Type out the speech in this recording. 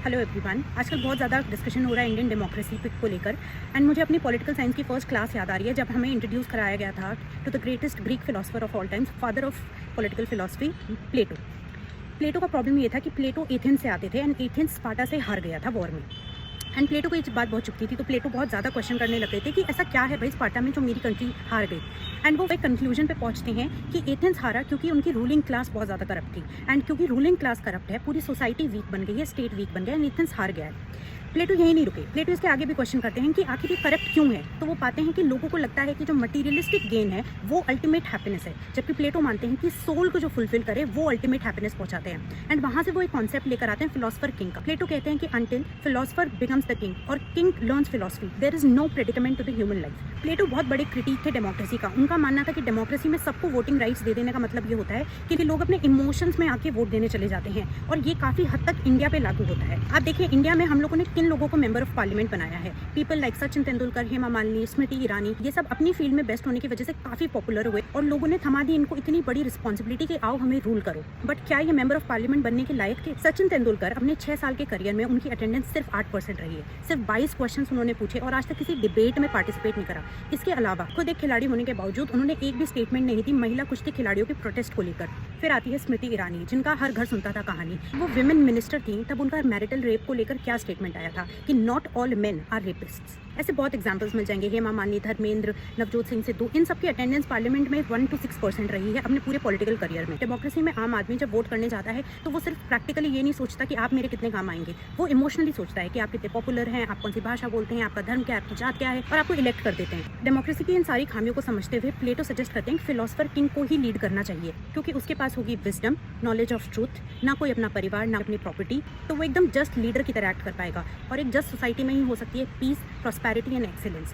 Hello everyone. आजकल बहुत ज़्यादा डिस्कशन हो रहा है इंडियन डेमोक्रेसी को लेकर एंड मुझे अपनी पॉलिटिकल साइंस की फर्स्ट क्लास याद आ रही है जब हमें इंट्रोड्यूस कराया गया था to the greatest Greek philosopher of all times, father of political philosophy, Plato. Plato का प्रॉब्लम ये था कि प्लेटो एथेंस से आते थे एंड एथेंस स्पार्टा से हार गया था वॉर में। एंड प्लेटो को ये बात बहुत चुभती थी, तो प्लेटो बहुत ज़्यादा क्वेश्चन करने लग गए थे कि ऐसा क्या है भाई स्पार्टा में जो मेरी कंट्री हार गई। एंड वो एक कंक्लूजन पे पहुंचते हैं कि एथेंस हारा क्योंकि उनकी रूलिंग क्लास बहुत ज़्यादा करप्ट थी एंड क्योंकि रूलिंग क्लास करप्ट है पूरी सोसाइटी वीक बन गई है, स्टेट वीक बन गया एंड एथेंस हार गया है। प्लेटो यही नहीं रुके, प्लेटो इसके आगे भी क्वेश्चन करते हैं कि आखिर ये करप्ट क्यों है। तो वो पाते हैं कि लोगों को लगता है कि जो मटीरियलिस्टिक गेन है वो अल्टीमेट हैप्पीनेस है, जबकि प्लेटो मानते हैं कि सोल को जो फुलफिल करे वो अल्टीमेट हैप्पीनेस पहुंचाते हैं। एंड वहाँ से वो एक कॉन्सेप्ट लेकर आते हैं फिलोसफर किंग का। प्लेटो कहते हैं कि until philosopher becomes the king और king learns philosophy there is no predicament to the human life. Plato बहुत बड़े क्रिटिक थे डेमोक्रेसी का। उनका मानना था कि डेमोक्रेसी में सबको वोटिंग राइट्स दे देने का मतलब ये होता है कि लोग अपने इमोशंस में आके वोट देने चले जाते हैं, और ये काफ़ी हद तक इंडिया पे लागू होता है। आप देखिए इंडिया में हम लोगों ने किन लोगों को मेंबर ऑफ पार्लियामेंट बनाया है। पीपल लाइक सचिन तेंदुलकर, हेमा मालिनी, स्मृति ईरानी, ये सब अपनी फील्ड में बेस्ट होने की वजह से काफ़ी पॉपुलर हुए और लोगों ने थमा दी इनको इतनी बड़ी रिस्पॉन्सिबिलिटी कि आओ हमें रूल करो। बट क्या ये मेंबर ऑफ पार्लियामेंट बनने के लायक थे? सचिन तेंदुलकर अपने 6 साल के करियर में उनकी अटेंडेंस सिर्फ 8% रही है। सिर्फ 22 क्वेश्चन उन्होंने पूछे और आज तक किसी डिबेट में पार्टिसिपेट नहीं करा। इसके अलावा खुद एक खिलाड़ी होने के बावजूद उन्होंने एक भी स्टेटमेंट नहीं दी महिला कुश्ती खिलाड़ियों के प्रोटेस्ट को लेकर। फिर आती है स्मृति ईरानी, जिनका हर घर सुनता था कहानी। वो विमेन मिनिस्टर थी, तब उनका मैरिटल रेप को लेकर क्या स्टेटमेंट आया था कि नॉट ऑल मेन आर रेपिस्ट्स। ऐसे बहुत एग्जांपल्स मिल जाएंगे। हेमा मालिनी, धर्मेंद्र, नवजोत सिंह सिद्धू, इन सबकी अटेंडेंस पार्लियामेंट में 1 to 6% रही है अपने पूरे पॉलिटिकल करियर में। डेमोक्रेसी में आम आदमी जब वोट करने जाता है तो वो सिर्फ प्रैक्टिकली ये नहीं सोचता कि आप मेरे कितने काम आएंगे, वो इमोशनली सोचता है कि आप कितने पॉपुलर हैं, आप कौन सी भाषा बोलते हैं, आपका धर्म क्या है, आपकी जात क्या है, और आपको इलेक्ट कर देते हैं। डेमोक्रेसी की इन सारी खामियों को समझते हुए प्लेटो सजेस्ट करते हैं कि फिलोसफर किंग को ही लीड करना चाहिए, क्योंकि उसके पास होगी विजडम, नॉलेज ऑफ ट्रूथ, ना कोई अपना परिवार ना अपनी प्रॉपर्टी, तो वो एकदम जस्ट लीडर की तरह एक्ट कर पाएगा और एक जस्ट सोसाइटी में ही हो सकती है पीस, प्रॉस्पेरिटी एंड एक्सेलेंस।